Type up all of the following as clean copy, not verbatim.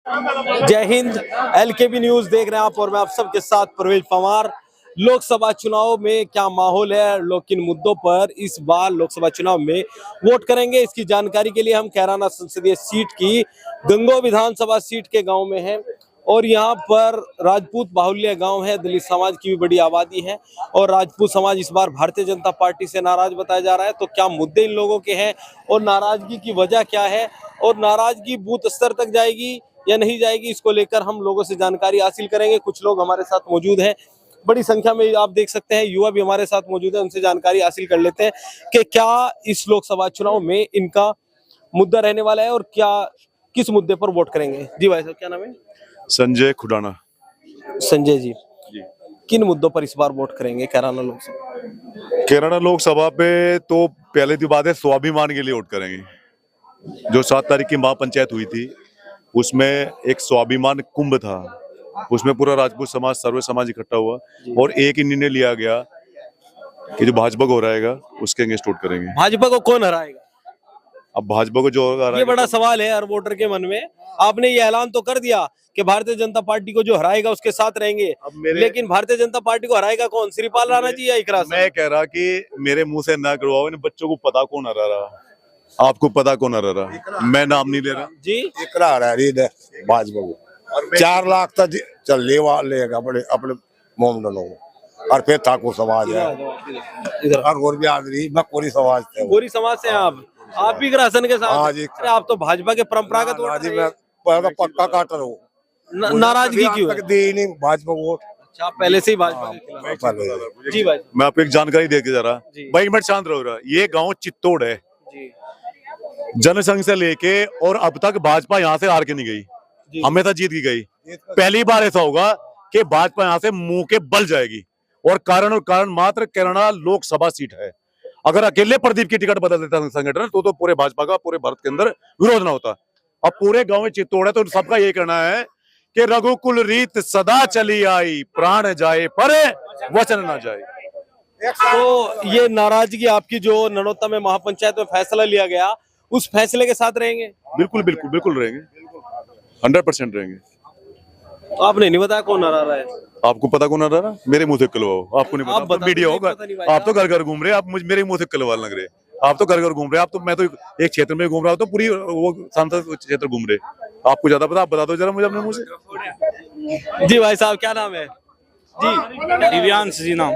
जय हिंद। एलकेबी न्यूज देख रहे हैं आप और मैं आप सबके साथ परवेज पवार। लोकसभा चुनाव में क्या माहौल है, लोग किन मुद्दों पर इस बार लोकसभा चुनाव में वोट करेंगे, इसकी जानकारी के लिए हम कैराना संसदीय सीट की गंगो विधानसभा सीट के गांव में हैं और यहाँ पर राजपूत बाहुल्य गांव है। दलित समाज की भी बड़ी आबादी है और राजपूत समाज इस बार भारतीय जनता पार्टी से नाराज बताया जा रहा है। तो क्या मुद्दे इन लोगों के हैं और नाराजगी की वजह क्या है और नाराजगी बूथ स्तर तक जाएगी या नहीं जाएगी, इसको लेकर हम लोगों से जानकारी हासिल करेंगे। कुछ लोग हमारे साथ मौजूद हैं, बड़ी संख्या में आप देख सकते हैं युवा भी हमारे साथ मौजूद है। उनसे जानकारी हासिल कर लेते हैं कि क्या इस लोकसभा चुनाव में इनका मुद्दा रहने वाला है और क्या किस मुद्दे पर वोट करेंगे। जी भाई साहब, क्या नाम है? संजय खुडाना। संजय जी, किन मुद्दों पर इस बार वोट करेंगे कैराना लोकसभा? कैराना लोकसभा पे तो पहले की बात है, स्वाभिमान के लिए वोट करेंगे। जो 7 तारीख की महापंचायत हुई थी उसमें एक स्वाभिमान कुंभ था, उसमें पूरा राजपूत समाज, सर्व समाज इकट्ठा हुआ और एक ही निर्णय लिया गया कि जो भाजपा को हराएगा उसके अगेंस्ट वोट करेंगे। भाजपा को कौन हराएगा? अब भाजपा को जो हराएगा, ये बड़ा सवाल है हर वोटर के मन में। आपने ये ऐलान तो कर दिया कि भारतीय जनता पार्टी को जो हराएगा उसके साथ रहेंगे, लेकिन भारतीय जनता पार्टी को हराएगा कौन? श्रीपाल राणा जी या इकरा? मैं कह रहा कि मेरे मुंह से ना करवाओ, इन बच्चों को पता कौन हरा रहा, आपको पता कौन हरा रहा, मैं नाम नहीं ले रहा जी। इकरा हरा रही है भाजपा को 4 लाख तक चल लेगा अपने मोमडनों को। और फिर ठाकुर समाज है और गोर बिहारी, मैं कोरी समाज से। गोरी समाज से आप भी राशन के साथ? हाँ जी। अरे आप तो भाजपा के परंपरागत वोट जी, मैं पक्का काटर हूँ। नाराजगी क्यों है? दी नहीं भाजपा वोट। अच्छा, आप पहले से ही भाजपा के खिलाफ? जी भाई। मैं आपको एक जानकारी दे के जा रहा, भाई मिनट शांत रहो। ये गांव चित्तौड़ है जी। जनसंघ से लेके और अब तक भाजपा यहाँ से हार के नहीं गई, हमेशा जीत की गई। पहली बार ऐसा होगा कि भाजपा यहाँ से मुंह के बल जाएगी और कारण मात्र कैराना लोकसभा सीट है। अगर अकेले प्रदीप की टिकट बदल देता संगठन तो पूरे भाजपा का पूरे भारत के अंदर विरोध ना होता। अब पूरे गांव में चित्तौड़ है तो सबका ये कहना है कि रघुकुल रीत सदा चली आई, प्राण जाए पर वचन ना जाए। तो ये नाराजगी आपकी जो ननौता में महापंचायत में फैसला लिया गया, उस फैसले के साथ रहेंगे? बिल्कुल बिल्कुल बिल्कुल रहेंगे, 100% रहेंगे। तो आपने नहीं बताया कौन हरा रहा है? आपको पता कौन हरा रहा? मेरे मुंह से कलवाओ, आपको नहीं पता, मीडिया होगा। आप तो घर घर घूम रहे, आप मेरे मुंह से कलवा लग रहे, आप तो घर घर घूम रहे। आप तो, मैं तो एक क्षेत्र में घूम रहा हूँ, तो पूरी वो सांसद क्षेत्र घूम रहे। आपको ज्यादा पता, आप बता दो जरा मुझे अपने मुंह से। जी भाई साहब, क्या नाम है? जी, दिव्यांश जी नाम।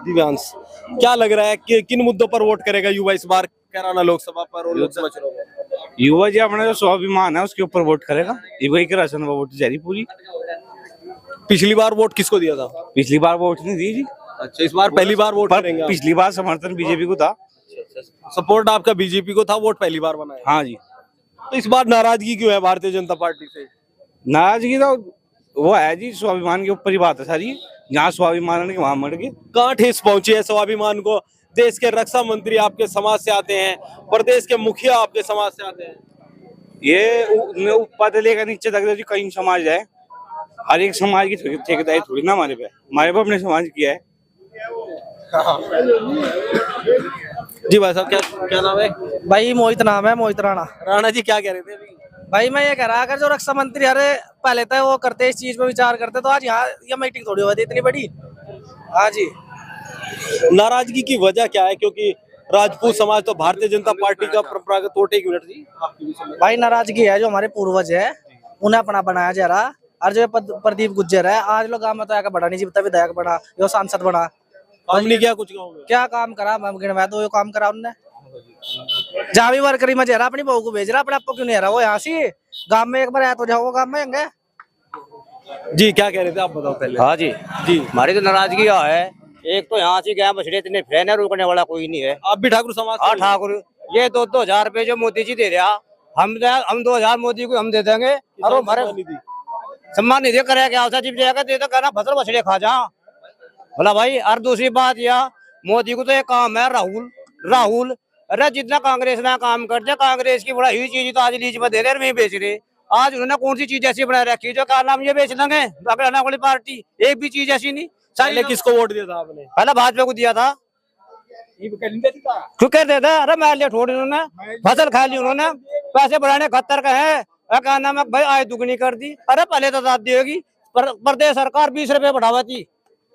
दिव्यांश, क्या लग रहा है कि किन मुद्दों पर वोट करेगा युवा इस बार कैराना लोकसभा पर और लोकसभा चुनाव में? युवा जी अपना जो स्वाभिमान है उसके ऊपर वोट करेगा। युवा की राशन का वोट जारी पूरी। पिछली बार वोट किसको दिया था? पिछली बार वोट नहीं दी जी। अच्छा, इस बार पहली बार वोट करेंगे आप? पिछली बार समर्थन बीजेपी को था। सपोर्ट आपका बीजेपी को था, वोट पहली बार बनाया? हाँ जी। तो इस बार नाराजगी क्यों है भारतीय जनता पार्टी से? नाराजगी तो वो है जी, स्वाभिमान के ऊपर ही बात है सारी। जहाँ स्वाभिमान है वहाँ मर गए। कहाँ ठेस पहुंची है स्वाभिमान को? देश के रक्षा मंत्री आपके समाज से आते हैं, प्रदेश के मुखिया आपके समाज से आते हैं। ये ऊपर लेकर नीचे तक जी कई समाज है, हर एक समाज की ठेकेदारी थोड़ी ना हमारे पे अपने समाज की है। जी भाई साहब, क्या नाम है? भाई मोहित नाम है, मोहित राणा। राणा जी, क्या कह रहे थे अभी? भाई मैं ये कह रहा, अगर जो रक्षा मंत्री अरे पहले तो वो करते, इस चीज पे विचार करते, तो आज यहाँ ये मीटिंग थोड़ी हुई थी इतनी बड़ी। हाँ जी। नाराजगी की वजह क्या है? क्योंकि राजपूत समाज तो भारतीय जनता पार्टी का परंपरागत वोट। एक मिनट जी, भाई नाराजगी है जो हमारे पूर्वज है उन्हें अपना बनाया जा रहा, और जो प्रदीप गुज्जर है आज लोग गाँव में तो आकर बड़ा नहीं जीवता, विधायक बना, जो सांसद बना, हमने क्या कुछ क्या काम करा? मैं तो ये काम करा उनने। जहाँ भी वर्करी में जा रहा अपनी बहू को भेज रहा, अपने आपको क्यों नहीं आ रहा? वो यहाँ से गाँव में एक बार आया तो जाओ गाँव में आएंगे। जी, क्या कह रहे थे आप, बताओ पहले। हाँ जी जी, हमारी तो नाराजगी है। एक तो यहाँ से गया बछड़े इतने फैन है, रुकने वाला कोई नहीं है। आप भी ठाकुर समाज? हाँ ठाकुर, ये 2,000 रुपए जो मोदी जी दे रहा, हम 2,000 मोदी को हम दे देंगे और वो हमारे सम्मान निधि करे क्या जीप जाएगा, दे तो कहना फसल बछड़े खा जा बोला भाई। और दूसरी बात यह, मोदी को तो एक काम है राहुल अरे जितना कांग्रेस ने काम कर दिया, कांग्रेस की बड़ा ही चीज तो आज लीज में दे रहे नहीं बेच रहे। आज उन्होंने कौन सी चीज ऐसी बना रखी जो क्या नाम ये बेच लेंगे? आने वाली पार्टी एक भी चीज ऐसी नहीं। पहले किसको वोट दिया था आपने? पहले भाजपा को दिया था। क्यों कह देता? अरे मैं लिया थोड़ी, उन्होंने फसल खा ली, उन्होंने पैसे बढ़ाने 71 का है, क्या नाम है भाई, आय दुगनी कर दी। अरे पहले तो दादी होगी, प्रदेश सरकार 20 रुपए बढ़ावा थी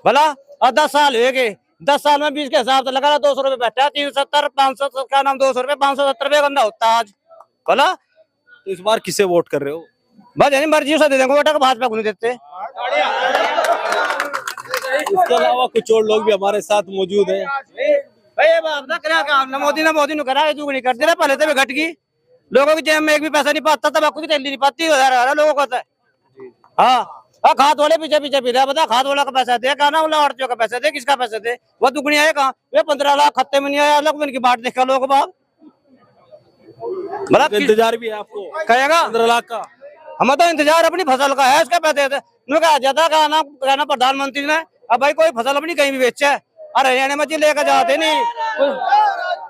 भला, और 10 साल हो गए, 10 साल में 20 के हिसाब से लगा 200 रुपए बैठा, 370 500 क्या नाम 200 रुपए 570 रुपए गंदा होता है आज भला। तो इस बार किसे वोट कर रहे हो? बस यानी मर्जी से दे देंगे वोट, भाजपा को नहीं देते। इसके अलावा कुछ और लोग भी हमारे साथ मौजूद हैं। भाई बाप ना करा काम ना मोदी ने करा, दुगनी कर दे रहा, पहले तो भी घट गई। लोगों की जेब में एक भी पैसा नहीं पाता, तंबाकू की थैली नहीं पाती, लोगों को होता है। हाँ खाद वाले पीछे पीछे भी रहा, बता खाद वाला का पैसा दे, क्या नाम औरतियों का पैसा दे, किसका पैसा दे? वो दुगनी आए कहाँ? वे 15 लाख खत्ते में नहीं आया, अलग में इनकी बाट देखा लोग बाग। मतलब इंतजार भी है आपको कहेगा 15 लाख का? हमें तो इंतजार अपनी फसल का है, इसका पैसे कहा जाता कहना प्रधानमंत्री ने, अब भाई कोई फसल अपनी कहीं भी बेचे है, और हरियाणा में लेकर जाते नहीं,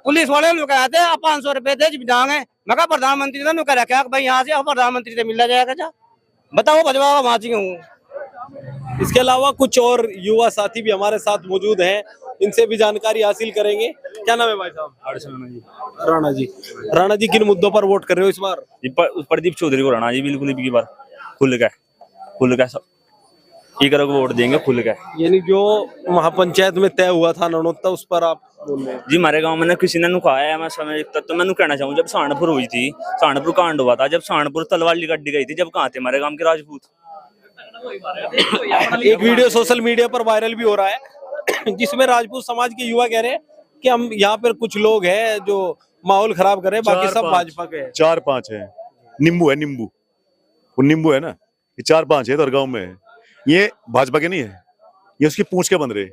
पुलिस वाले लोग कहते हैं 500 रुपए दे जाएंगे। मैं कहा प्रधानमंत्री ने कह रखा भाई यहाँ से प्रधानमंत्री से मिल जाएगा, जा बताओ भजवा वहां हूँ। इसके अलावा कुछ और युवा साथी भी हमारे साथ मौजूद हैं, इनसे भी जानकारी हासिल करेंगे। क्या नाम है भाई साहब? राणा जी। राणा जी, किन मुद्दों पर वोट कर रहे हो इस बार? प्रदीप चौधरी को राणा जी बिल्कुल भी बार खुल का सब एक वोट देंगे खुल का। यानी जो महापंचायत में तय हुआ था नौनोत्ता, उस पर आप बोल रहे हैं? जी हमारे गांव में किसी ने नुकाया है, मैं समय तो मैं कहना चाहूँ, जब सहारनपुर हुई थी, सहारनपुर कांड हुआ था, जब सहारनपुर तलवार गड्डी गई थी, जब कहाँ थे हमारे गांव के राजपूत? एक वीडियो सोशल मीडिया पर वायरल भी हो रहा है जिसमें राजपूत समाज के युवा कह रहे हैं कि हम यहाँ पर कुछ लोग हैं जो माहौल खराब कर रहे हैं, बाकी सब भाजपा के हैं। 4-5 है, नींबू है, नींबू है ना, ये 4-5 है तो गाँव में है, ये भाजपा के नहीं है, ये उसकी पूंछ के बन रहे।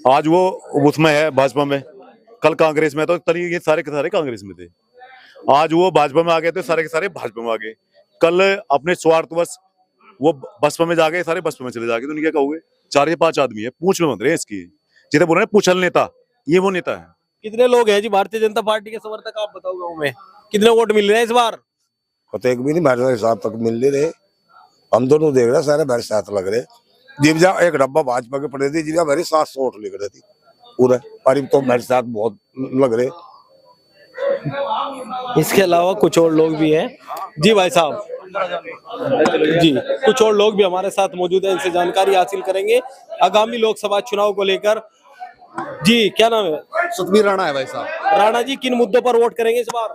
आज वो उसमें है भाजपा में, कल कांग्रेस में, तो तनी ये सारे के सारे कांग्रेस में थे, आज वो भाजपा में आ गए तो सारे के सारे भाजपा में आ गए, कल अपने स्वार्थवश वो बसपा में जा गए, सारे बसपा में चले जाके, तो क्या कहोगे? 4 या 5 आदमी है, पूंछ में बन रहे हैं इसकी, जिसे बोल रहे हैं पूछल नेता, ये वो नेता है। कितने लोग हैं जी भारतीय जनता पार्टी के समर्थक, आप बताओ गाँव में कितने वोट मिल रहे हैं इस बार? तो एक भी नहीं, मेरे हिसाब तक मिल नहीं रहे, हम दोनों देख रहे सारे मेरे साथ लग रहे। जिब्जा एक डब्बा भाजपा के पड़े थे, जिब्जा मेरी 700 वोट लिख रही थी पूरा, और तो मेरे साथ बहुत लग रहे। इसके अलावा कुछ और लोग भी हैं। जी भाई साहब जी, कुछ और लोग भी हमारे साथ मौजूद हैं, इनसे जानकारी हासिल करेंगे आगामी लोकसभा चुनाव को लेकर। जी क्या नाम है? सतबीर राणा है भाई साहब। राणा जी, किन मुद्दों पर वोट करेंगे इस बार?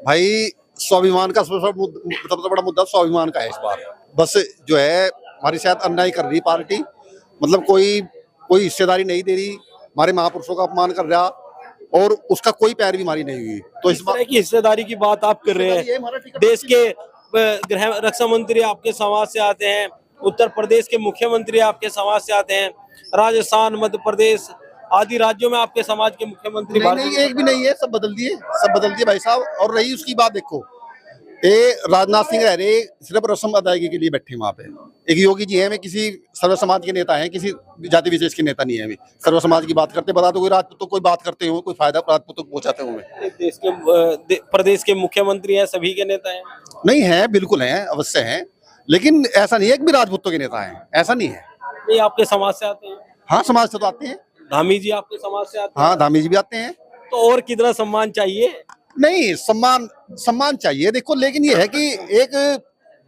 भाई स्वाभिमान का सबसे बड़ा मुद्दा स्वाभिमान का है इस बार। बस जो है हमारी शायद अन्याय कर रही पार्टी, मतलब कोई हिस्सेदारी नहीं दे रही, हमारे महापुरुषों का अपमान कर रहा, और उसका कोई पैर भी हमारी नहीं हुई। तो इस बार की हिस्सेदारी की बात आप कर रहे हैं। देश के गृह रक्षा मंत्री आपके समाज से आते हैं, उत्तर प्रदेश के मुख्यमंत्री आपके समाज से आते हैं, राजस्थान, मध्य प्रदेश आदि राज्यों में आपके समाज के मुख्यमंत्री नहीं, एक भी नहीं है, सब बदल दिए भाई साहब। और रही उसकी बात, देखो ये राजनाथ सिंह रह रहे सिर्फ रस्म अदायगी के लिए बैठे वहां पे, एक योगी जी है, मैं किसी सर्व समाज के नेता हैं, किसी जाति विशेष के नेता नहीं है, सर्व समाज की बात करते, बता दो कोई राजपूत तो कोई बात करते हो, कोई फायदा राजपूत को पहुंचाते हुए। देश के प्रदेश के मुख्यमंत्री हैं, सभी के नेता हैं? नहीं है, बिल्कुल है, अवश्य है, लेकिन ऐसा नहीं है कि भी राजपूतों के नेता हैं, ऐसा नहीं है। ये आपके समाज से आते हैं? हाँ, समाज से तो आते हैं। धामी जी आपके समाज से आते हैं? हाँ, धामी जी भी आते हैं। तो और कितना सम्मान चाहिए? नहीं, सम्मान चाहिए, देखो, लेकिन ये है कि एक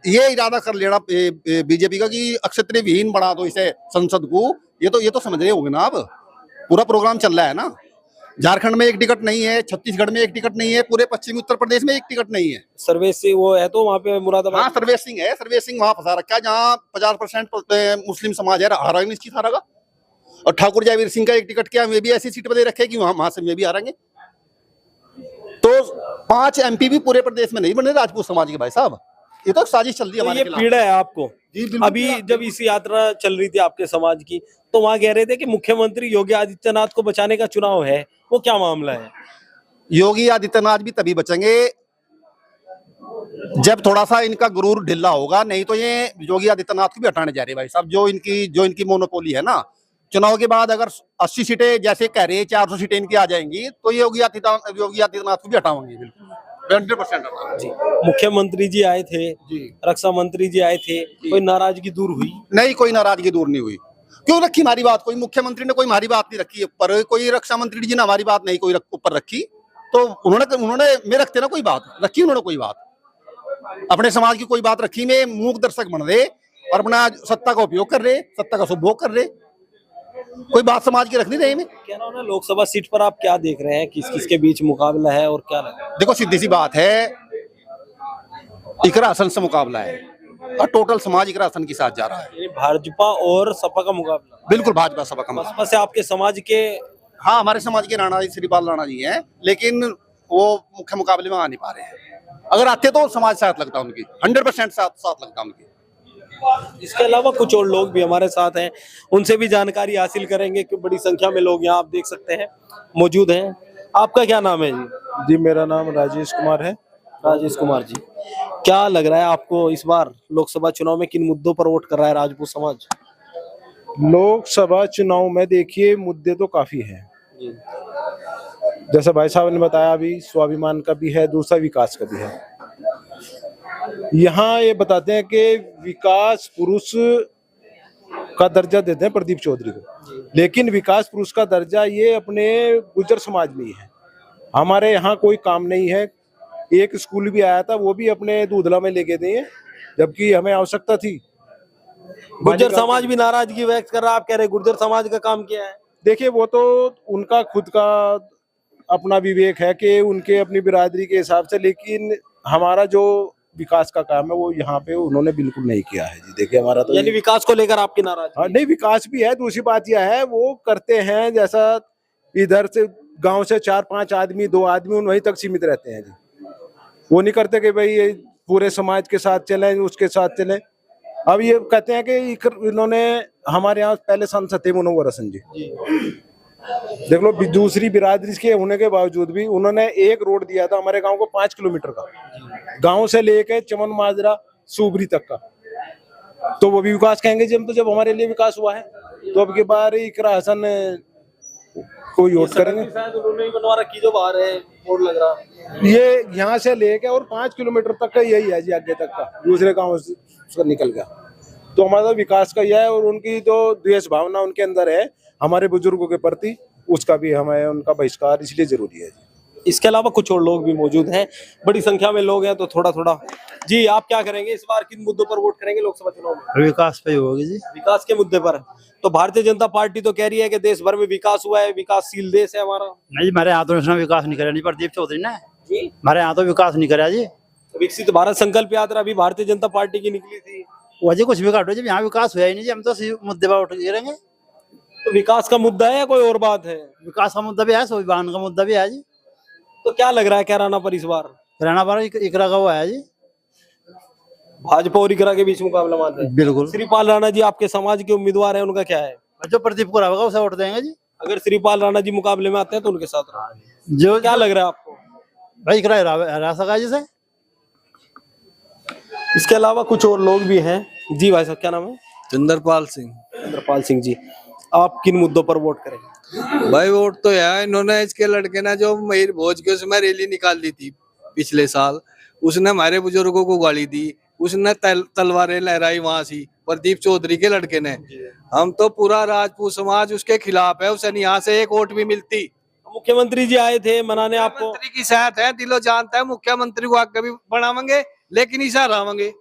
ये इरादा कर लेना बीजेपी का कि अक्षत्रिय विहीन बना दो इसे संसद को, ये तो समझ रहे होंगे ना आप, पूरा प्रोग्राम चल रहा है ना। झारखंड में एक टिकट नहीं है, छत्तीसगढ़ में एक टिकट नहीं है, पूरे पश्चिमी उत्तर प्रदेश में एक टिकट नहीं है। सर्वेश सिंह वो है तो वहाँ पे मुरादाबाद। हाँ, सर्वेश सिंह है, सर्वेश सिंह वहां फंसा रखा है जहाँ 50% मुस्लिम समाज है, हारा निश्चित हारेगा। और ठाकुर जयवीर सिंह का एक टिकट क्या वे भी ऐसी सीट पर दे रखे कि वहां से वे भी हारेंगे। तो 5 MP भी पूरे प्रदेश में नहीं बने राजपूत समाज के भाई साहब, ये तो साजिश चल रही है हमारे खिलाफ। पीड़ा है आपको? अभी जब इस यात्रा चल रही थी आपके समाज की, तो वहां कह रहे थे कि मुख्यमंत्री योगी आदित्यनाथ को बचाने का चुनाव है, वो क्या मामला है? योगी आदित्यनाथ भी तभी बचेंगे जब थोड़ा सा इनका गुरूर ढिल्ला होगा, नहीं तो ये योगी आदित्यनाथ को भी हटाने जा रहे भाई साहब। जो इनकी मोनोपोली है ना, चुनाव के बाद अगर 80 सीटें जैसे कह रहे हैं 400 सीटें इनकी आ जाएंगी, तो ये योगी आदित्यनाथ को भी हटाएंगे, बिल्कुल 100% जी। मुख्यमंत्री जी आए थे जी, रक्षा मंत्री जी आए थे, कोई नाराजगी दूर हुई? नहीं, कोई नाराजगी दूर नहीं हुई। क्यों रखी हमारी बात? कोई मुख्यमंत्री ने कोई हमारी बात नहीं रखी ऊपर, कोई रक्षा मंत्री जी ने हमारी बात नहीं कोई ऊपर रखी, तो उन्होंने में रखते ना कोई बात रखी, उन्होंने कोई बात। अपने समाज की कोई बात रखी में मूक दर्शक बन रहे और अपना सत्ता का उपयोग कर रहे, सत्ता का सुभोग कर रहे, कोई बात समाज की रख नहीं रहे में। कह रहा हूँ ना, लोकसभा सीट पर आप क्या देख रहे हैं, किस किस के बीच मुकाबला है और क्या लग रहा है? देखो सीधी सी बात है, इकरा हसन से मुकाबला है और टोटल समाज इकरा हसन के साथ जा रहा है। यानी भाजपा और सपा का मुकाबला। बिल्कुल भाजपा सपा का मुकाबला। बसपा से आपके समाज के हाँ, हमारे समाज के राणा जी, श्रीपाल राणा जी हैं, लेकिन वो मुख्य मुकाबले में आ नहीं पा रहे हैं। अगर आते तो समाज साथ लगता उनकी, 100% साथ लगता उनकी। इसके अलावा कुछ और लोग भी हमारे साथ हैं, उनसे भी जानकारी हासिल करेंगे कि बड़ी संख्या में लोग यहाँ आप देख सकते हैं मौजूद हैं। आपका क्या नाम है जी? जी, मेरा नाम राजेश कुमार है। राजेश कुमार जी, क्या लग रहा है आपको इस बार लोकसभा चुनाव में किन मुद्दों पर वोट कर रहा है राजपूत समाज? लोकसभा चुनाव में देखिए मुद्दे तो काफी हैं, जैसा भाई साहब ने बताया, अभी स्वाभिमान का भी है, दूसरा विकास का भी है। यहाँ ये बताते हैं कि विकास पुरुष का दर्जा देते हैं प्रदीप चौधरी को, लेकिन विकास पुरुष का दर्जा ये अपने गुर्जर समाज में ही है। हमारे यहाँ कोई काम नहीं है। एक स्कूल भी आया था, वो भी अपने दूधला में लेके दिए, जबकि हमें आवश्यकता थी। गुर्जर समाज भी नाराजगी व्यक्त कर रहा है, आप कह रहे गुर्जर समाज का काम क्या है? देखिए, वो तो उनका खुद का अपना विवेक है कि उनके अपनी बिरादरी के हिसाब से, लेकिन हमारा जो विकास का काम है वो यहाँ पे उन्होंने बिल्कुल नहीं किया है जी। देखिए, हमारा तो यानी विकास को लेकर आपकी नाराजगी? हाँ, नहीं, विकास भी है। दूसरी बात यह है, वो करते हैं जैसा इधर से गांव से 4-5 आदमी, 2 आदमी वहीं तक सीमित रहते हैं जी। वो नहीं करते कि भाई ये पूरे समाज के साथ चले, उसके साथ चले। अब ये कहते हैं कि इन्होंने हमारे यहाँ पहले सांसद थे मुनव्वर हसन जी, देख लो, दूसरी बिरादरी के होने के बावजूद भी उन्होंने एक रोड दिया था हमारे गांव को 5 किलोमीटर का, गांव से लेके चमन माजरा सूबरी तक का। तो वो भी विकास कहेंगे जब, तो जब हमारे लिए विकास हुआ है तो अब की बार इकरा हसन को वोट करेंगे। शायद उन्होंने ही बनवा रखी जो बाहर है, बोर्ड लग रहा। ये यहाँ से लेके और 5 किलोमीटर तक का यही है जी, आगे तक का दूसरे गांव से निकल गया। तो हमारा विकास का यह है, और उनकी जो द्वेष भावना उनके अंदर है हमारे बुजुर्गों के प्रति, उसका भी हमें उनका बहिष्कार इसलिए जरूरी है जी। इसके अलावा कुछ और लोग भी मौजूद हैं, बड़ी संख्या में लोग हैं, तो थोड़ा थोड़ा जी, आप क्या करेंगे इस बार, किन मुद्दों पर वोट करेंगे लोकसभा चुनाव में? विकास पे होगी जी। विकास के मुद्दे पर। तो भारतीय जनता पार्टी तो कह रही है कि देश भर में विकास हुआ है, विकासशील देश है हमारा। नहीं, हमारे यहाँ तो इसने विकास नहीं करा नहीं प्रदीप चौधरी ने जी, हमारे यहाँ तो विकास नहीं करा जी। विकसित भारत संकल्प यात्रा भी भारतीय जनता पार्टी की निकली थी। वजह कुछ भी काटो, जब यहाँ विकास हुआ ही नहीं जी, हम तो इसी मुद्दे पर वोट करेंगे। तो विकास का मुद्दा है या कोई और बात है? विकास का मुद्दा भी है, स्वाभिमान का मुद्दा भी है जी। तो क्या लग रहा है कैराना पर इस बार रहना पर इकरा का वो है जी। भाजपा और इकरा के बीच मुकाबला मान रहे हैं? बिल्कुल। श्रीपाल राणा जी आपके समाज के उम्मीदवार हैं, उनका क्या है? जो प्रदीप को रहेगा उसे वोट देंगे जी। अगर श्रीपाल राणा जी मुकाबले में आते हैं तो उनके साथ रहोगे। जो क्या लग रहा है आपको? भाई इकरा हरा सका जी से। इसके अलावा कुछ और लोग भी हैं। जी भाई साहब, क्या नाम है? चंद्रपाल सिंह। चंद्रपाल सिंह जी, आप किन मुद्दों पर वोट करेंगे? भाई वोट तो यार इन्होंने इसके लड़के ने जो मयूर भोज के उसमें रैली निकाल दी थी पिछले साल, उसने हमारे बुजुर्गों को गाली दी, उसने तलवारें लहराई वहां से प्रदीप चौधरी के लड़के ने। हम तो पूरा राजपूत समाज उसके खिलाफ है, उसे यहाँ से एक वोट भी मिलती। मुख्यमंत्री जी आए थे मनाने आपको? मुख्यमंत्री की साथ है, दिलो जानता है, मुख्यमंत्री को आगे भी बढ़ावेंगे, लेकिन इसा रहावेंगे।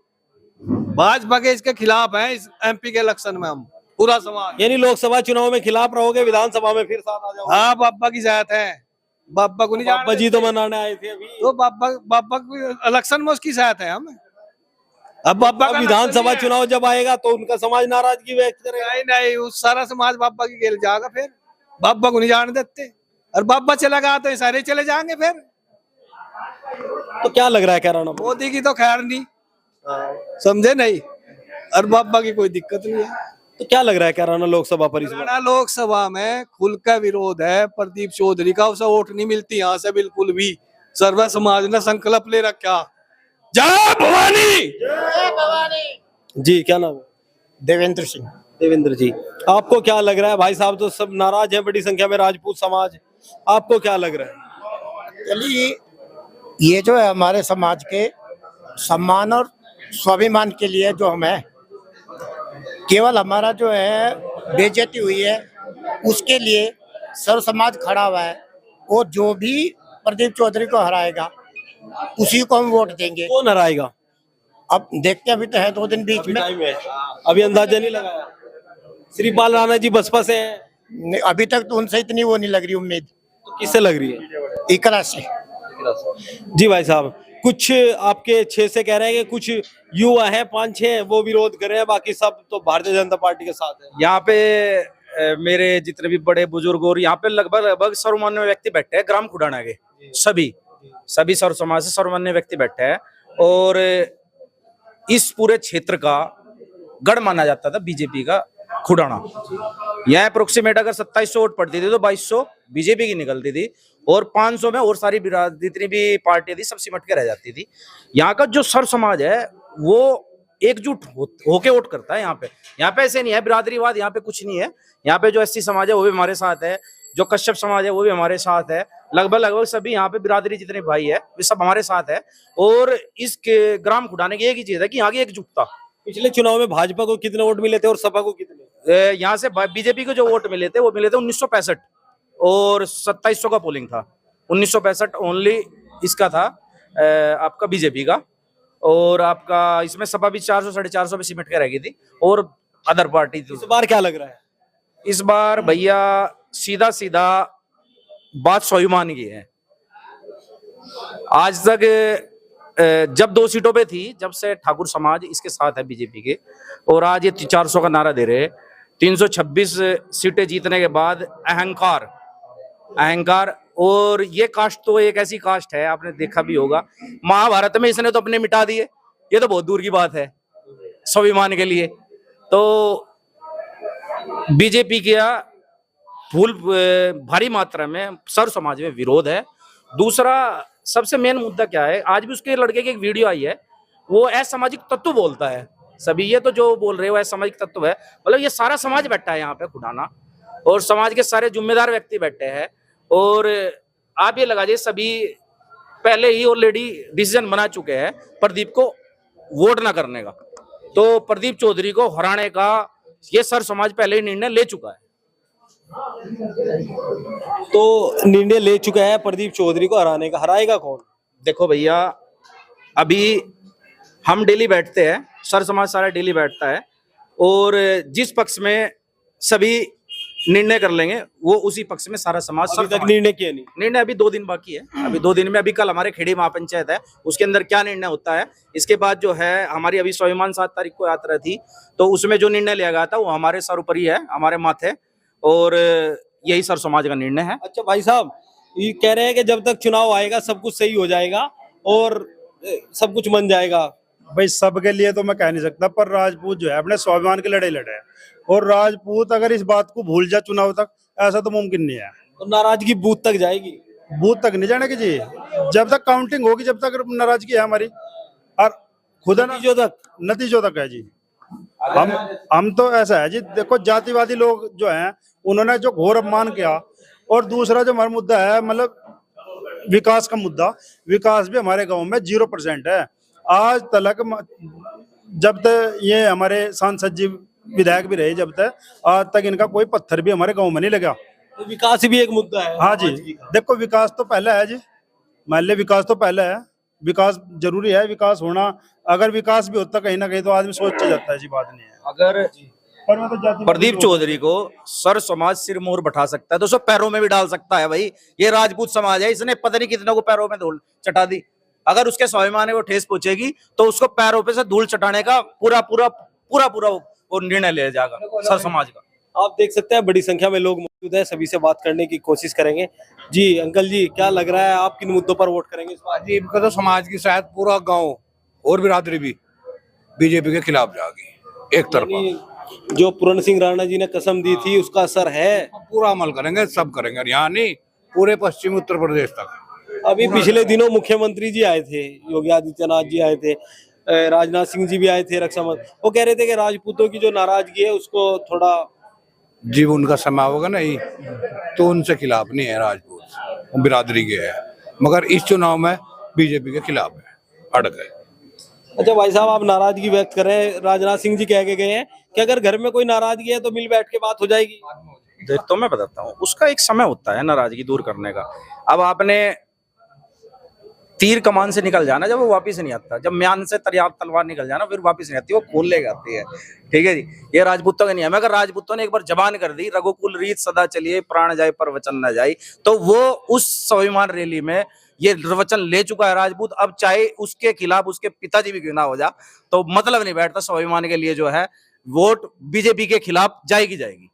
भाजपा के इसके खिलाफ है इस MP के इलेक्शन में हम पूरा समाज। यानी लोकसभा चुनाव में खिलाफ रहोगे, विधानसभा में फिर साथ आ जाओगे? हाँ, बाबा की साथ है, बाबा को नहीं बाबा जी तो मनाने आए थे अभी। तो बाबा इलेक्शन में उसकी साथ है हम। अब बाबा का विधानसभा चुनाव जब आएगा तो उनका समाज नाराजगी व्यक्त करेगा। नहीं, उस सारा समाज बाबा की खेल जाएगा, फिर बाबा को नहीं जाने देते, और बाबा चला गया तो सारे चले जाएंगे फिर। तो क्या लग रहा है कैराना? मोदी की तो खैर नहीं, समझे नहीं, और बाबा की कोई दिक्कत नहीं है। तो क्या लग रहा है कैराना लोकसभा पर इस बार? हरियाणा लोकसभा में खुल का विरोध है प्रदीप चौधरी का, उसे वोट नहीं मिलती यहाँ से बिल्कुल भी। सर्व समाज ने संकल्प ले रखा, जय भवानी। जी, क्या नाम है? देवेंद्र सिंह। देवेंद्र जी, आपको क्या लग रहा है? भाई साहब तो सब नाराज हैं, बड़ी संख्या में राजपूत समाज, आपको क्या लग रहा है? चलिए, ये जो है हमारे समाज के सम्मान और स्वाभिमान के लिए जो हम है, केवल हमारा जो है बेइज्जती हुई है उसके लिए सर्व समाज खड़ा हुआ है, और जो भी प्रदीप चौधरी को हराएगा उसी को हम वोट देंगे। कौन हराएगा? अब देखते हैं, अभी तो है 2 दिन बीच अभी में। टाइम है, अभी अंदाजा नहीं लगाया। श्रीपाल राणा जी बसपा से हैं, नहीं, अभी तक तो उनसे इतनी वो नहीं लग रही उम्मीद, तो किससे लग रही है? इकरा से। जी भाई साहब, कुछ आपके 6 से कह रहे हैं कि कुछ युवा है 5-6 वो विरोध कर रहे हैं, बाकी सब तो भारतीय जनता पार्टी के साथ है। यहाँ पे मेरे जितने भी बड़े बुजुर्ग और यहाँ पे लगभग सर्वमान्य व्यक्ति बैठे हैं ग्राम खुडाना के, सभी सर्व समाज से सर्वमान्य व्यक्ति बैठे हैं। और इस पूरे क्षेत्र का गढ़ माना जाता था बीजेपी का खुडाना। यहाँ अप्रोक्सीमेट अगर 2700 वोट पड़ती थी तो 2200 बीजेपी की निकलती थी, और 500 में और सारी जितनी भी पार्टियां थी सब सिमट के रह जाती थी। यहाँ का जो सर्व समाज है वो एकजुट होके वोट करता है। यहाँ पे ऐसे नहीं है बिरादरीवाद, यहाँ पे कुछ नहीं है। यहाँ पे जो एससी समाज है वो भी हमारे साथ है, जो कश्यप समाज है वो भी हमारे साथ है, लगभग सभी यहाँ पे बिरादरी जितने भाई है वे सब हमारे साथ है। और इस ग्राम खुडाने की एक ही चीज है कि यहाँ की एकजुटता। पिछले चुनाव में भाजपा को कितने वोट मिले थे और सपा को कितने? यहाँ से बीजेपी को जो वोट मिले थे वो मिले थे 1965 और 2700 का पोलिंग था। 1965 ओनली इसका था आपका बीजेपी का, और आपका इसमें सपा भी 400 450 पे सिमट के रह गई थी, और अदर पार्टी। इस बार क्या लग रहा है? इस बार भैया सीधा सीधा बात स्वाभिमान की है। आज तक जब 2 सीटों पे थी, जब से ठाकुर समाज इसके साथ है बीजेपी के, और आज ये 400 का नारा दे रहे हैं। 326 सीटें जीतने के बाद अहंकार, और ये कास्ट तो एक ऐसी कास्ट है, आपने देखा भी होगा महाभारत में इसने तो अपने मिटा दिए, ये तो बहुत दूर की बात है स्वाभिमान के लिए। तो बीजेपी का भारी मात्रा में सर्व समाज में विरोध है। दूसरा सबसे मेन मुद्दा क्या है, आज भी उसके लड़के की एक वीडियो आई है, वो असामाजिक तत्व बोलता है सभी। ये तो जो बोल रहे हो असामाजिक तत्व है, मतलब ये सारा समाज बैठा है यहाँ पे खुडाना, और समाज के सारे जिम्मेदार व्यक्ति बैठे हैं। और आप ये लगा दीजिए सभी पहले ही ऑलरेडी डिसीजन बना चुके हैं प्रदीप को वोट ना करने का, तो प्रदीप चौधरी को हराने का ये सर्व समाज पहले ही निर्णय ले चुका है। तो निर्णय ले चुका है प्रदीप चौधरी को हराने का, हराएगा कौन? देखो भैया, अभी हम डेली बैठते हैं, सर्व समाज सारा डेली बैठता है, और जिस पक्ष में सभी निर्णय कर लेंगे वो उसी पक्ष में सारा समाज। अभी तक निर्णय किया नहीं? निर्णय अभी 2 दिन बाकी है, अभी 2 दिन में, अभी कल हमारे खेड़ी महापंचायत है, उसके अंदर क्या निर्णय होता है। इसके बाद जो है हमारी अभी स्वाभिमान 7 तारीख को यात्रा थी, तो उसमें जो निर्णय लिया गया था वो हमारे सर ऊपर ही है, हमारे माथे, और यही सर्व समाज का निर्णय है। अच्छा भाई साहब, ये कह रहे हैं कि जब तक चुनाव आएगा सब कुछ सही हो जाएगा और सब कुछ बन जाएगा। भाई सबके लिए तो मैं कह नहीं सकता, पर राजपूत जो है अपने स्वाभिमान की लड़ाई लड़े हैं, और राजपूत अगर इस बात को भूल जाए चुनाव तक, ऐसा तो मुमकिन नहीं है। तो नाराजगी बूथ तक जाएगी? बूथ तक नहीं जाने की जी, जब तक काउंटिंग होगी जब तक नाराजगी है हमारी, और खुदा नतीजों तक है जी। हम तो ऐसा है जी, देखो जातिवादी लोग जो हैं उन्होंने जो घोर अपमान किया, और दूसरा जो हमारा मुद्दा है मतलब विकास का मुद्दा, विकास भी हमारे गांव में 0% है। आज तक जब तक ये हमारे सांसद जी विधायक भी रहे, जब तक आज तक इनका कोई पत्थर भी हमारे गांव में नहीं लगा। तो विकास भी एक मुद्दा है। हाँ जी, देखो विकास तो पहले है जी, मान ले विकास तो पहले है, विकास जरूरी है, विकास होना, अगर विकास भी होता कहीं ना कहीं तो आदमी सोच जाता है, ऐसी बात नहीं है। अगर प्रदीप चौधरी को सर्व समाज सिर मोहर बैठा सकता है तो सब पैरों में भी डाल सकता है। भाई ये राजपूत समाज है, इसने पता नहीं कितना को पैरों में धूल चटा दी, अगर उसके स्वाभिमान को ठेस पहुंचेगी तो उसको पैरों पे से धूल चटाने का पूरा वो निर्णय लिया जाएगा सर्व समाज का। आप देख सकते हैं बड़ी संख्या में लोग मौजूद है, सभी से बात करने की कोशिश करेंगे। जी अंकल जी, क्या लग रहा है आप किन मुद्दों पर वोट करेंगे इस बार? जी इनका तो समाज की शायद पूरा गांव और बिरादरी भी बीजेपी के खिलाफ जाएगी एक तरफा। जो पूरण सिंह राणा जी ने कसम दी थी उसका असर है? पूरा अमल करेंगे, सब करेंगे, यहाँ नहीं पूरे पश्चिमी उत्तर प्रदेश तक। अभी पिछले दिनों मुख्यमंत्री जी आए थे, योगी आदित्यनाथ जी आए थे, राजनाथ सिंह जी भी आए थे, रक्षा मंत्री, वो कह रहे थे कि राजपूतों की जो नाराजगी है उसको थोड़ा जी उनका समय होगा नहीं तो उनसे खिलाफ नहीं है, राजपूत बिरादरी के है, मगर इस चुनाव में बीजेपी के खिलाफ है, अड़ गए। अच्छा भाई साहब, आप नाराजगी व्यक्त कर रहे हैं, राजनाथ सिंह जी कह के गए हैं कि अगर घर में कोई नाराजगी है तो मिल बैठ के बात हो जाएगी। देख तो मैं बताता हूँ, उसका एक समय होता है नाराजगी दूर करने का। अब आपने तीर कमान से निकल जाना, जब वो वापस नहीं आता, जब म्यान से तलवार निकल जाना फिर वापस नहीं आती, वो खोल ले आती है। ठीक है जी, ये राजपूतों का नियम है। अगर राजपूतों ने एक बार जबान कर दी, रघुकुल रीत सदा चलिए, प्राण जाए पर वचन न जाए, तो वो उस स्वाभिमान रैली में ये वचन ले चुका है राजपूत। अब चाहे उसके खिलाफ उसके पिताजी भी क्यों ना हो जा, तो मतलब नहीं बैठता, स्वाभिमान के लिए जो है वोट बीजेपी के खिलाफ जाएगी जाएगी।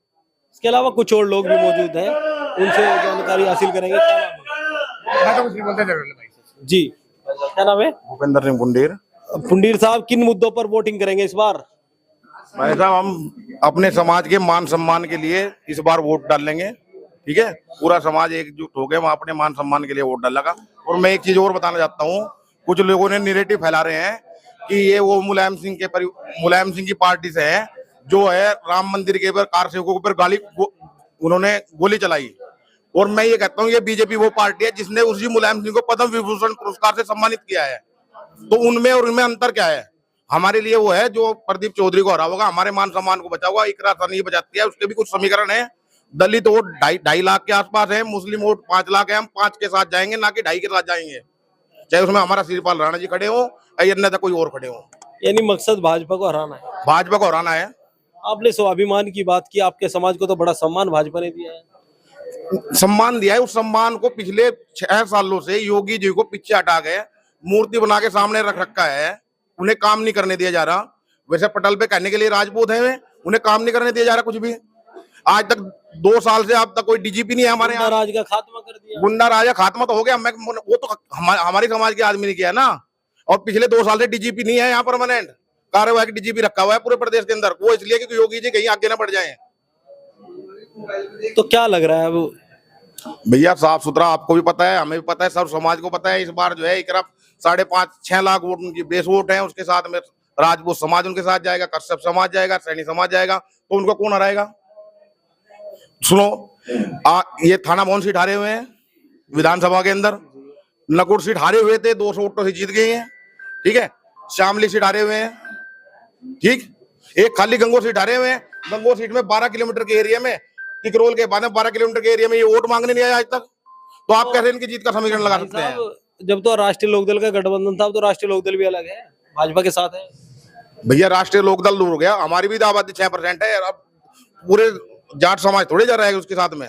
इसके अलावा कुछ और लोग भी मौजूद हैं, उनसे जानकारी हासिल करेंगे। जी, क्या नाम है? भूपेंद्र सिंह पुंडीर। पुंडीर साहब, किन मुद्दों पर वोटिंग करेंगे इस बार? भाई साहब, हम अपने समाज के मान सम्मान के लिए इस बार वोट डालेंगे। ठीक है, पूरा समाज एकजुट हो गया, वहाँ अपने मान सम्मान के लिए वोट डालेगा। और मैं एक चीज और बताना चाहता हूँ, कुछ लोगों ने नैरेटिव फैला रहे हैं कि ये वो मुलायम सिंह की पार्टी से है, जो है राम मंदिर के ऊपर कार सेवकों के ऊपर उन्होंने गोली चलाई। और मैं ये कहता हूँ, ये बीजेपी वो पार्टी है जिसने उसी मुलायम सिंह को पद्म विभूषण पुरस्कार से सम्मानित किया है। तो उनमें और इनमें अंतर क्या है? हमारे लिए वो है जो प्रदीप चौधरी को हरा होगा, हमारे मान सम्मान को बचाओगा। इकरा नहीं बचाती है, उसके भी कुछ समीकरण है। दलित वोट 2.5 लाख के आसपास है, मुस्लिम वोट 5 लाख है। हम 5 के साथ जाएंगे, ना कि 2.5 के साथ जाएंगे, चाहे उसमें हमारा श्रीपाल राणा जी खड़े हो या अन्यथा कोई और खड़े हो। यानी मकसद भाजपा को हराना है। भाजपा को हराना है। आपने स्वाभिमान की बात की, आपके समाज को तो बड़ा सम्मान भाजपा ने दिया है। सम्मान दिया है, उस सम्मान को पिछले 6 सालों से योगी जी को पीछे हटा गए, मूर्ति बना के सामने रख रखा है। उन्हें काम नहीं करने दिया जा रहा। वैसे पटल पे कहने के लिए राजपूत है, उन्हें काम नहीं करने दिया जा रहा कुछ भी। आज तक 2 साल से अब तक कोई डीजीपी नहीं है हमारे यहाँ। राज का खात्मा कर दिया। गुंडा राज का खात्मा तो हो गया, वो तो हमारे समाज के आदमी ने किया ना। और पिछले 2 साल से डीजीपी नहीं है यहाँ परमानेंट कार्यवाही डीजीपी रखा हुआ है पूरे प्रदेश के अंदर। वो इसलिए कि योगी जी कहीं आगे ना बढ़ जाए। तो क्या लग रहा है अब? भैया साफ सुथरा, आपको भी पता है, हमें भी पता है, सब समाज को पता है। इस बार जो है एक 5.5-6 लाख वोट उनकी बेस वोट है, उसके साथ में राजपूत समाज उनके साथ जाएगा, कश्यप समाज जाएगा, सैनी समाज जाएगा। तो उनको कौन हराएगा? सुनो, ये थाना भवन सीट हारे हुए हैं विधानसभा के अंदर, नकुड़ सीट हारे हुए थे, 200 वोटों से जीत गए हैं। ठीक है, शामली सीट हारे हुए हैं। ठीक, एक खाली गंगोर सीट हारे हुए हैं। गंगोर सीट में 12 किलोमीटर के एरिया में, टिकरोल के बाद में 12 किलोमीटर के एरिया में ये वोट मांगने नहीं आया आज तक। तो आप कैसे इनकी जीत का समीकरण लगा सकते हैं? जब तो राष्ट्रीय लोकदल का गठबंधन था, अब तो राष्ट्रीय लोकदल भी अलग है, भाजपा के साथ है। भैया राष्ट्रीय लोकदल दूर हो गया, हमारी भी आबादी 6% है। अब पूरे जाट समाज थोड़े जा रहा है उसके साथ में।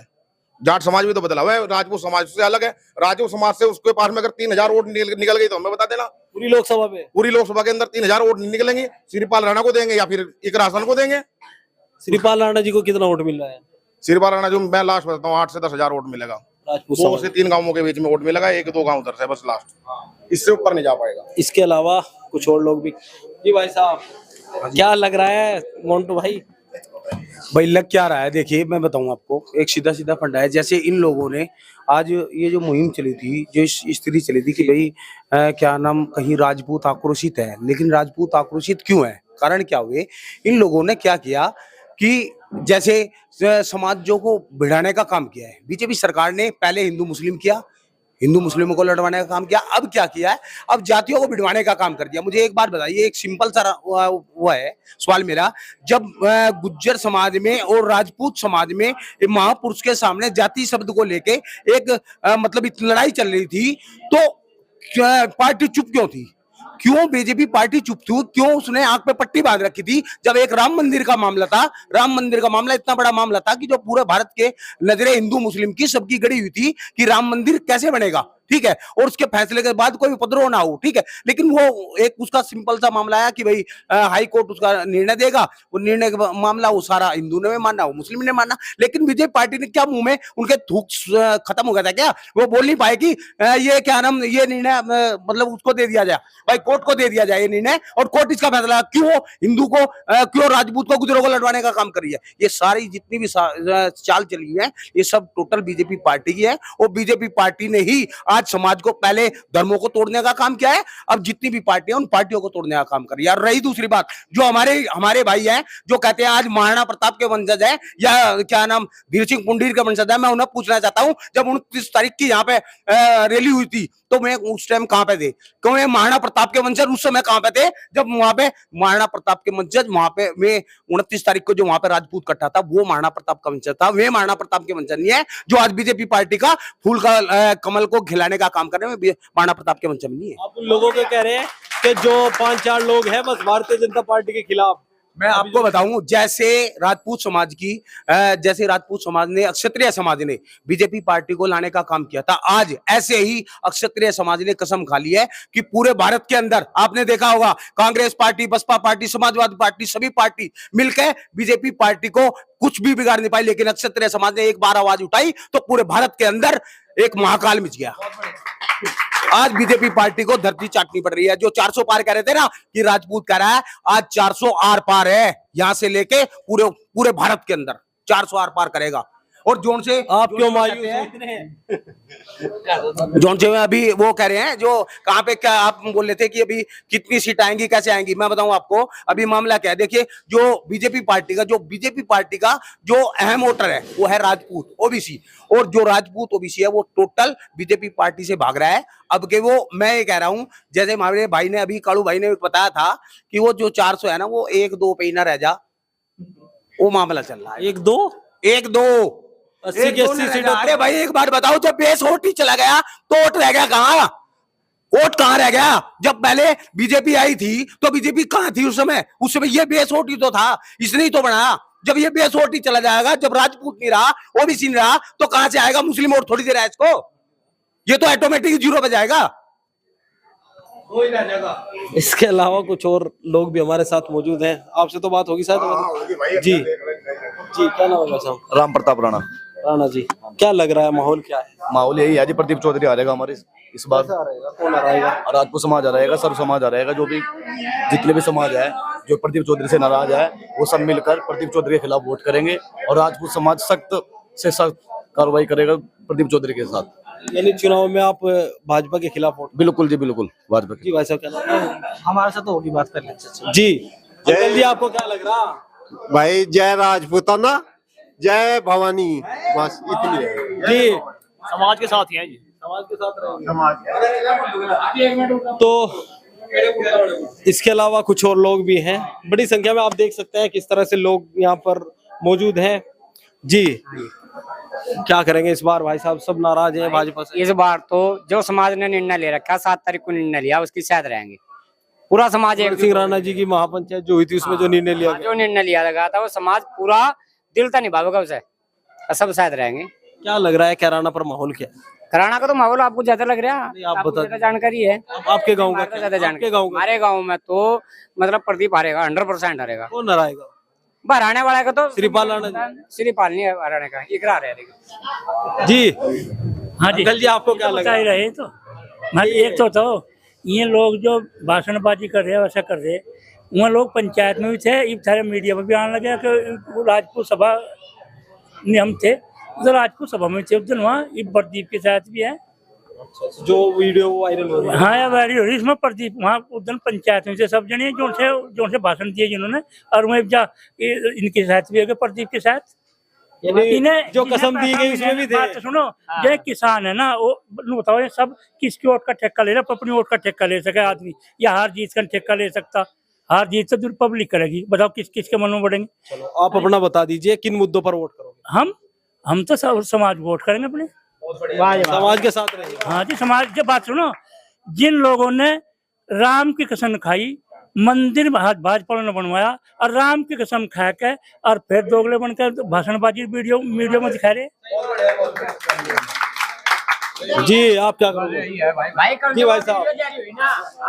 जाट समाज भी तो बदला हुआ है, राजपूत समाज से अलग है। राजपूत समाज से उसके पास में अगर 3000 वोट निकल गई तो हमें बता देना। पूरी लोकसभा के अंदर 3000 वोट नहीं निकलेंगे, श्रीपाल राणा को देंगे या फिर इकरा हसन को देंगे। श्रीपाल राणा जी को कितना वोट मिल रहा है? श्रीपाल राणा जो मैं लास्ट बताता हूँ, 8 से 10,000 वोट मिलेगा। 2 से 3 गांवों के बीच में वोट मिलेगा, 1-2 गांव उधर से बस लास्ट, इससे ऊपर नहीं जा पाएगा। इसके अलावा कुछ और लोग भी। जी भाई साहब, क्या लग रहा है मोन्टू भाई? भाई लग क्या रहा है, देखिए मैं बताऊं आपको, एक सीधा सीधा फंडा है। जैसे इन लोगों ने आज ये जो मुहिम चली थी, जो स्थिति चली थी कि भाई क्या नाम, कहीं राजपूत आक्रोशित है, लेकिन राजपूत आक्रोशित क्यों है, कारण क्या हुए? इन लोगों ने क्या किया कि जैसे समाजों को भिड़ाने का काम किया है। बीजेपी सरकार ने पहले हिंदू मुस्लिम किया, हिंदू मुस्लिमों को लड़वाने का काम किया। अब क्या किया है? अब जातियों को भिड़वाने का काम कर दिया। मुझे एक बात बताइए, एक सिंपल सा वो है सवाल मेरा, जब गुज्जर समाज में और राजपूत समाज में महापुरुष के सामने जाति शब्द को लेके एक मतलब इतनी लड़ाई चल रही थी, तो पार्टी चुप क्यों थी? क्यों बीजेपी पार्टी चुप थी? क्यों उसने आंख पे पट्टी बांध रखी थी जब एक राम मंदिर का मामला था? राम मंदिर का मामला इतना बड़ा मामला था कि जो पूरे भारत के नजरे हिंदू मुस्लिम की सबकी गड़ी हुई थी कि राम मंदिर कैसे बनेगा। ठीक है, और उसके फैसले के बाद कोई उपद्रव ना हो। ठीक है, लेकिन वो एक उसका सिंपल सा मामला आया कि भाई हाई कोर्ट उसका निर्णय देगा, वो निर्णय का मामला वो सारा हिंदू ने माना, वो मुस्लिम ने माना। लेकिन बीजेपी पार्टी ने क्या मुंह में उनके थूक खत्म हो गया था क्या? वो बोल नहीं पाए कि ये क्या नाम, ये निर्णय मतलब उसको दे दिया जाए, भाई कोर्ट को दे दिया जाए ये निर्णय, और कोर्ट इसका फैसला क्यों हिंदू को क्यों राजपूत को गुजरों को लड़वाने का काम कर रही है। ये सारी जितनी भी चाल चली है, ये सब टोटल बीजेपी पार्टी की है। और बीजेपी पार्टी ने ही आज समाज को, पहले धर्मों को तोड़ने का काम किया है, अब जितनी भी पार्टियां उन पार्टियों को तोड़ने का काम कर रही है। और रही दूसरी बात, जो हमारे भाई हैं जो कहते हैं आज महाराणा प्रताप के वंशज है या क्या नाम धीर सिंह पुंडीर के वंशज है, मैं उन्हें पूछना चाहता हूं, जब 29 तारीख की यहाँ पे रैली हुई थी तो मैं उस टाइम कहां पे थे? क्यों ये महाराणा प्रताप के वंशज उस समय कहां पे थे जब वहां पे महाराणा प्रताप के वंशज, वहां पे मैं 29 तारीख को जो वहां पे राजपूत इकट्ठा था वो महाराणा प्रताप का वंशज था। वे महाराणा प्रताप के वंशज नहीं है जो आज बीजेपी पार्टी का फूल का कमल को खिलाने लाने का काम कर रहे हैं, महाराणा प्रताप के वंश में नहीं है। आप उन लोगों को कह रहे हैं कि जो 5-4 लोग हैं बस भारतीय जनता पार्टी के खिलाफ। मैं आपको बताऊं, जैसे राजपूत समाज ने, क्षत्रिय समाज ने बीजेपी पार्टी को लाने का काम किया था, आज ऐसे ही क्षत्रिय समाज ने कसम खा ली है कि पूरे भारत के अंदर आपने देखा होगा Congress party, Baspa party, Samajwadi party, सभी पार्टी मिलकर बीजेपी पार्टी को कुछ भी बिगाड़ नहीं पाई, लेकिन क्षत्रिय समाज ने एक बार आवाज उठाई तो पूरे भारत के अंदर एक महाकाल मच गया। आज बीजेपी पार्टी को धरती चाटनी पड़ रही है। जो 400 पार कह रहे थे ना कि राजपूत कह रहा है, आज 400 आर पार है, यहां से लेके पूरे भारत के अंदर 400 आर पार करेगा। और जोन से आप क्यों मायूस हैं? जोन से अभी वो कह रहे हैं, जो कहां पे क्या आप बोल रहे थे कि अभी कितनी सीट आएंगी, कैसे आएंगी, मैं बताऊं आपको अभी मामला क्या है। देखिए, जो बीजेपी पार्टी का जो अहम वोटर है वो है राजपूत ओबीसी, और जो राजपूत ओबीसी है वो टोटल बीजेपी पार्टी से भाग रहा है। अब के वो, मैं ये कह रहा हूं, जैसे हमारे भाई ने अभी, कालू भाई ने बताया था कि वो जो 400 है ना, वो 1-2 पे ही ना रह जा, वो मामला चल रहा है। 1-2 80 सीट। अरे भाई एक बात बताओ, जब बेस वोट ही चला गया तो वोट रह गया कहाँ? वोट कहाँ रह गया? जब पहले बीजेपी आई थी तो बीजेपी कहाँ थी उस समय ये बेस वोट ही तो था, इसने ही तो बनाया। जब ये बेस वोट ही चला जाएगा, जब राजपूत नहीं रहा, ओबीसी नहीं रहा, तो कहां से आएगा? मुस्लिम वोट थोड़ी दे रहा है इसको, ये तो ऑटोमेटिक 0 पे जाएगा। इसके अलावा कुछ और लोग भी हमारे साथ मौजूद हैं। आपसे तो बात होगी शायद। जी जी, क्या नाम है साहब? राम प्रताप राणा। राणा जी, क्या लग रहा है, माहौल क्या है? माहौल यही है जी, प्रदीप चौधरी आ रहेगा हमारे इस बार। कौन आ रहेगा? राजपूत समाज आ रहेगा, सर्व समाज आ रहेगा, जो भी जितने भी समाज है जो प्रदीप चौधरी से नाराज है वो सब मिलकर प्रदीप चौधरी के खिलाफ वोट करेंगे, और राजपूत समाज सख्त से सख्त कार्रवाई करेगा प्रदीप चौधरी के साथ। यानी चुनाव में आप भाजपा के खिलाफ वोट? बिल्कुल जी, बिल्कुल भाजपा की। जी भाई साहब, क्या लग रहा है? हमारे साथ तो होगी बात कर लेते जी अंकल जी, आपको क्या लग रहा? भाई जय राजपूताना, जय भवानी, बस इतनी है जी। समाज के साथ ही है जी, समाज के साथ रहेंगे। तो इसके अलावा कुछ और लोग भी हैं, बड़ी संख्या में आप देख सकते हैं किस तरह से लोग यहाँ पर मौजूद हैं। जी, क्या करेंगे इस बार भाई साहब? सब नाराज हैं भाजपा से। इस बार तो जो समाज ने निर्णय ले रखा, 7 तारीख को निर्णय लिया, उसकी शायद रहेंगे पूरा समाज। एक सिंह राणा जी की महापंचायत जो हुई थी उसमें जो निर्णय लिया गया, जो निर्णय लिया गया था, वो समाज पूरा दिल तक निभावेगा उसे, सब शायद रहेंगे। क्या लग रहा है कैराना पर माहौल क्या है? कराना का तो माहौल आपको ज्यादा लग रहा है? आप बता ज्यादा जानकारी है? आपके गांव का ज्यादा जानकारी? हमारे गांव में तो मतलब प्रदीप हारेगा, 100% हारेगा। कौन हराएगा? हराने वाला का तो श्रीपाल राणा श्रीपाल नहीं हराने का, इकरार है। जी हाँ जी, अंकल जी, आपको क्या लग रहा है? रहे तो मैं एक तो ये लोग जो भाषणबाजी कर रहे हैं वैसा कर रहे हैं, वहाँ लोग पंचायत में भी थे, ये सारे मीडिया पर भी आने लगे कि राजपूत सभा में हम थे, उधर राजपूत सभा में थे उस दिन, वहाँ ये प्रदीप के साथ भी है जो वीडियो वायरल हो रही है। हाँ, वायरल हो रही है, इसमें प्रदीप वहाँ उस दिन पंचायत में से सब जने जो से भाषण दिए जिन्होंने, और वहीं जा इनके साथ भी है प्रदीप के साथ, जो कसम दी गई उसमें भी थे। बात सुनो, जो किसान है ना, वो बताओ ये सब किसकी वोट का ठेका ले रहा? अपनी वोट का ठेका ले सके आदमी, या हार जीत का ठेका ले सकता? हार जीत से दूर पब्लिक करेगी, बताओ किसके मन में बढ़ेंगे? चलो आप अपना बता दीजिए, किन मुद्दों पर वोट करोगे? हम तो समाज वोट करेंगे अपने, समाज के साथ रहेंगे। हाँ जी, समाज की बात सुनो, जिन लोगों ने राम की कसम खाई, मंदिर भाजपा ने बनवाया, और राम की कसम खा के और फिर दोगले बनकर भाषणबाजी वीडियो में दिखा रहे। जी, आप क्या करोगे? जी भाई साहब,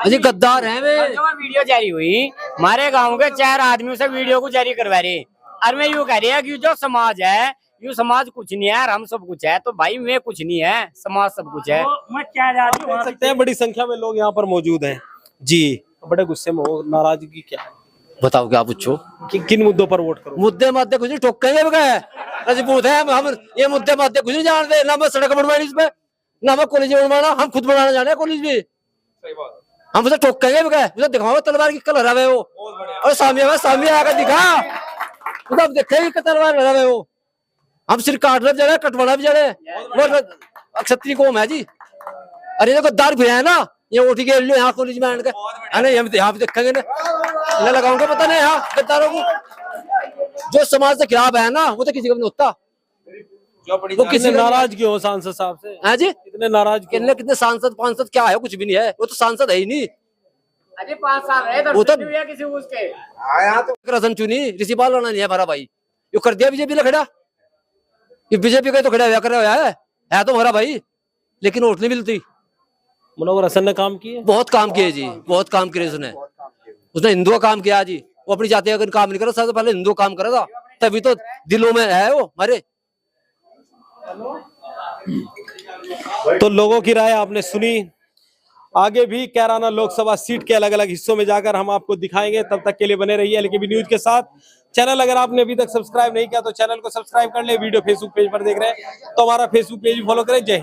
अजी गद्दार है वे। वीडियो जारी हुई, हमारे गांव के 4 आदमियों से वीडियो को जारी करवा रहे, और मैं यूँ कह रही है कि जो समाज है, यू समाज कुछ नहीं है, हम सब कुछ है। तो भाई मैं कुछ नहीं है, समाज सब कुछ है। मैं क्या देख सकते हैं बड़ी संख्या में लोग यहाँ पर मौजूद हैं। जी, बड़े गुस्से में हो, नाराजगी क्या है? बताओ क्या पूछो, किन मुद्दों पर वोट करो? मुद्दे माद्दे कुछ नहीं, ठोकेंगे राजपूत है हम, ये मुद्दे माद्दे कुछ नहीं जानते, ना मैं सड़क बनवानी इसमें, ना मैं कॉलेज बनवाना, हम खुद बनाना जाने कॉलेज भी। हम उसे ठोकेंगे, उसे दिखाओ तलवार की कल हरा हुए हो, और सामने आकर दिखा, उसे देखेंगे तलवार हरा हुए हो। हम सिर काटना भी जाने, कटवाना भी जाने, क्षत्रिय कौम है जी। अरे गद्दार फिर है ना, ये ओटी के यहाँ कॉलेज में आने का, यहाँ पे देखेंगे ना लगाऊंगा, पता नहीं यहाँ गद्दारों को। जो समाज से खिलाफ है ना, वो तो किसी को नहीं होता। वो किसी नाराज क्यों हो सांसद साहब से? हाँ जी, कितने नाराज क्यों? कितने सांसद पांसद क्या है, कुछ भी नहीं है, वो तो सांसद है ही नहीं। अरे 5 साल रहे वो तो किसी उसके आया तो रसन चुनी, ऋषिपाल होना नहीं है हमारा भाई, यो कर दिया बीजेपी ने खड़ा, ये बीजेपी का तो खड़ा हुआ कर रहा है तो हमारा भाई, लेकिन वोट नहीं मिलती। मुनव्वर हसन ने काम किए, बहुत काम किए जी, बहुत काम किए उसने हिंदू का काम किया जी। वो अपनी जाति का काम नहीं करा, सबसे पहले हिंदू काम करा था, तभी तो दिलों में है वो हमारे। तो लोगों की राय आपने सुनी। आगे भी कैराना लोकसभा सीट के अलग अलग हिस्सों में जाकर हम आपको दिखाएंगे। तब तक के लिए बने रहिए एलकेबी न्यूज के साथ। चैनल अगर आपने अभी तक सब्सक्राइब नहीं किया तो चैनल को सब्सक्राइब कर ले। वीडियो फेसबुक पेज पर देख रहे हैं तो हमारा फेसबुक पेज भी फॉलो करें। जय हिंद।